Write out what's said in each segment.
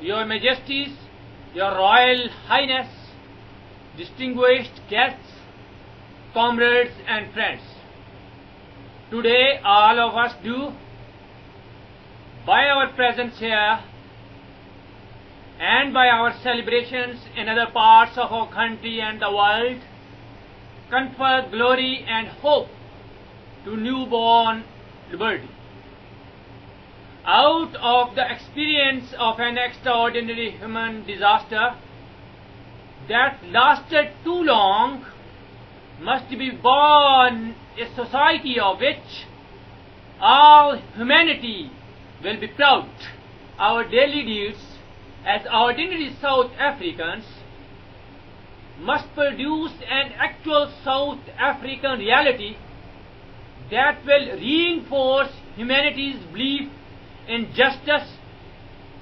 Your Majesties, Your Royal Highness, distinguished guests, comrades and friends. Today all of us do, by our presence here and by our celebrations in other parts of our country and the world, confer glory and hope to newborn liberty. Out of the experience of an extraordinary human disaster that lasted too long, must be born a society of which all humanity will be proud. Our daily deeds as ordinary South Africans must produce an actual South African reality that will reinforce humanity's belief in justice,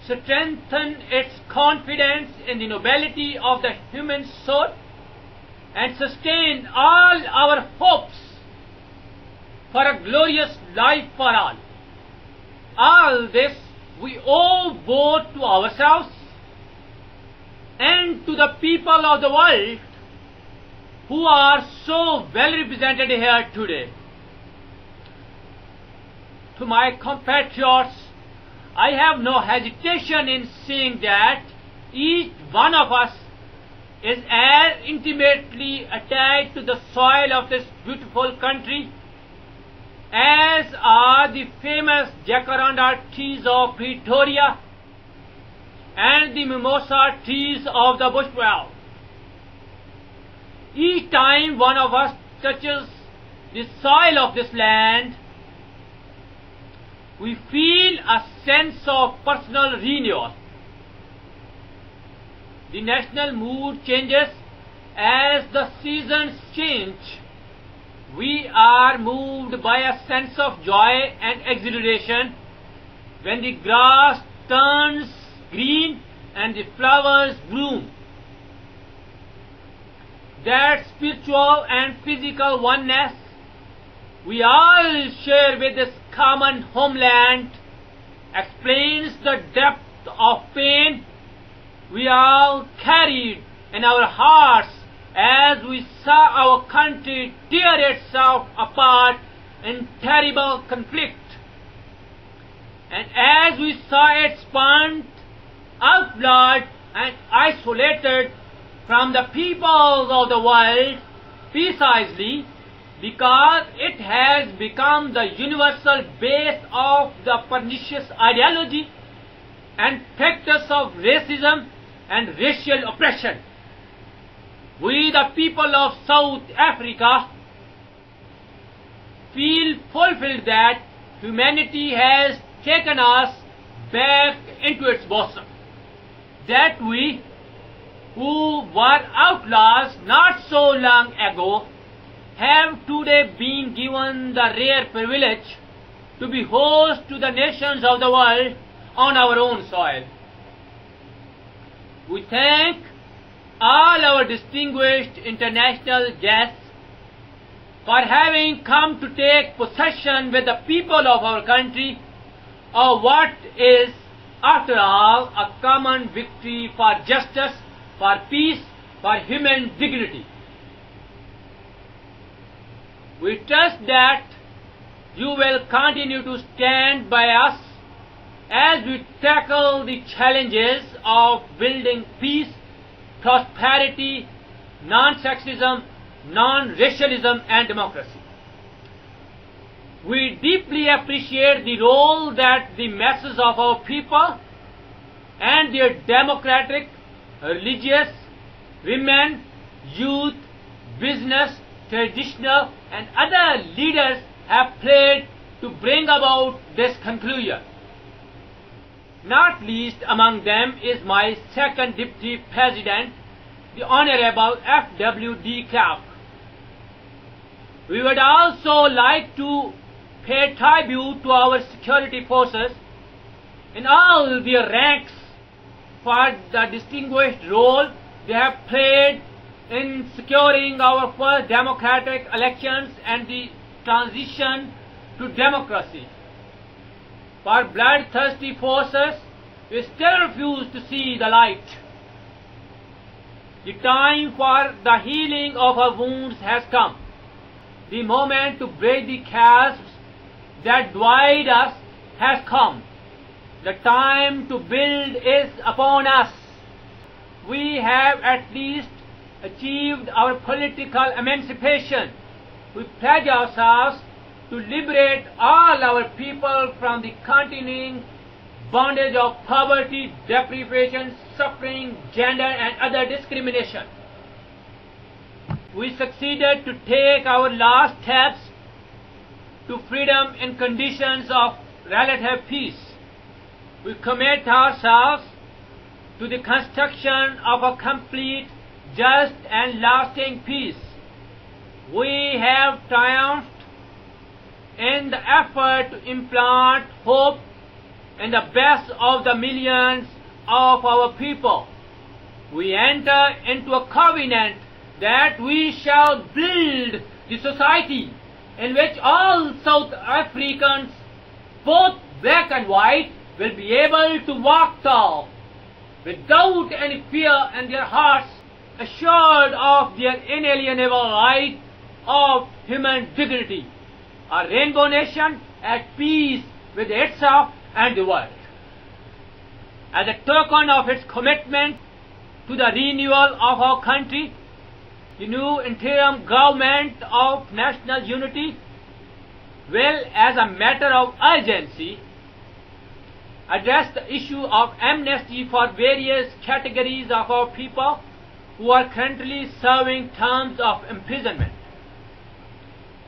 strengthen its confidence in the nobility of the human soul, and sustain all our hopes for a glorious life for all. All this we owe both to ourselves and to the people of the world who are so well represented here today. To my compatriots, I have no hesitation in saying that each one of us is as intimately attached to the soil of this beautiful country as are the famous jacaranda trees of Pretoria and the mimosa trees of the bushveld. Each time one of us touches the soil of this land, we feel a sense of personal renewal. The national mood changes as the seasons change. We are moved by a sense of joy and exhilaration when the grass turns green and the flowers bloom. That spiritual and physical oneness we all share with this common homeland explains the depth of pain we all carried in our hearts as we saw our country tear itself apart in terrible conflict, and as we saw it spun, outlawed and isolated from the peoples of the world precisely because it has become the universal base of the pernicious ideology and practice of racism and racial oppression. We, the people of South Africa, feel fulfilled that humanity has taken us back into its bosom, that we, who were outlaws not so long ago, have today been given the rare privilege to be host to the nations of the world on our own soil. We thank all our distinguished international guests for having come to take possession with the people of our country of what is, after all, a common victory for justice, for peace, for human dignity. We trust that you will continue to stand by us as we tackle the challenges of building peace, prosperity, non-sexism, non-racialism and democracy. We deeply appreciate the role that the masses of our people and their democratic, religious, women, youth, business, traditional and other leaders have played to bring about this conclusion. Not least among them is my second Deputy President, the Honorable F.W.D. Clark. We would also like to pay tribute to our security forces in all their ranks for the distinguished role they have played in securing our first democratic elections and the transition to democracy. For bloodthirsty forces we still refuse to see the light. The time for the healing of our wounds has come. The moment to break the chasms that divide us has come. The time to build is upon us. We have at least achieved our political emancipation. We pledge ourselves to liberate all our people from the continuing bondage of poverty, deprivation, suffering, gender and other discrimination. We succeeded to take our last steps to freedom in conditions of relative peace. We commit ourselves to the construction of a complete, just and lasting peace. We have triumphed in the effort to implant hope in the best of the millions of our people. We enter into a covenant that we shall build the society in which all South Africans, both black and white, will be able to walk tall, without any fear in their hearts, assured of their inalienable right of human dignity. A rainbow nation at peace with itself and the world. As a token of its commitment to the renewal of our country, the new interim government of national unity will, as a matter of urgency, address the issue of amnesty for various categories of our people who are currently serving terms of imprisonment.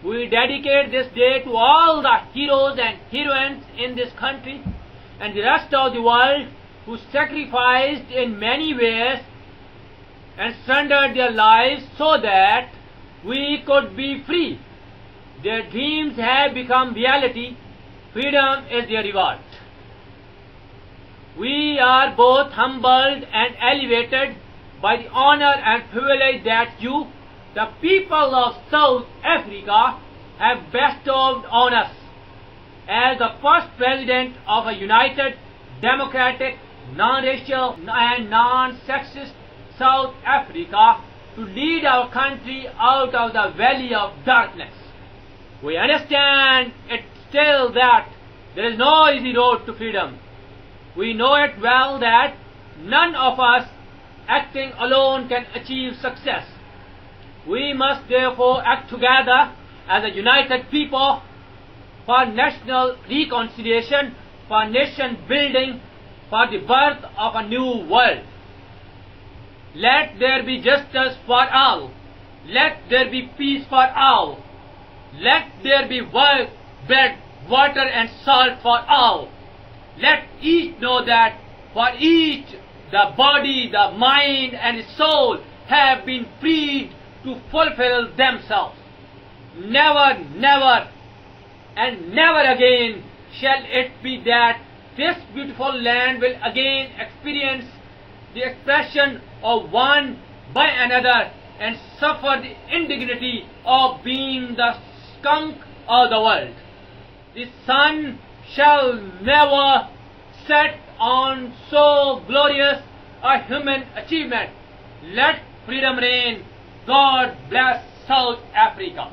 We dedicate this day to all the heroes and heroines in this country and the rest of the world who sacrificed in many ways and surrendered their lives so that we could be free. Their dreams have become reality. Freedom is their reward. We are both humbled and elevated by the honor and privilege that you, the people of South Africa, have bestowed on us as the first president of a united, democratic, non-racial and non-sexist South Africa to lead our country out of the valley of darkness. We understand it still that there is no easy road to freedom. We know it well that none of us acting alone can achieve success. We must therefore act together as a united people for national reconciliation, for nation building, for the birth of a new world. Let there be justice for all. Let there be peace for all. Let there be work, bread, water and salt for all. Let each know that for each the body, the mind and the soul have been freed to fulfill themselves. Never, never and never again shall it be that this beautiful land will again experience the oppression of one by another and suffer the indignity of being the skunk of the world. The sun shall never set on so glorious a human achievement. Let freedom reign. God bless South Africa.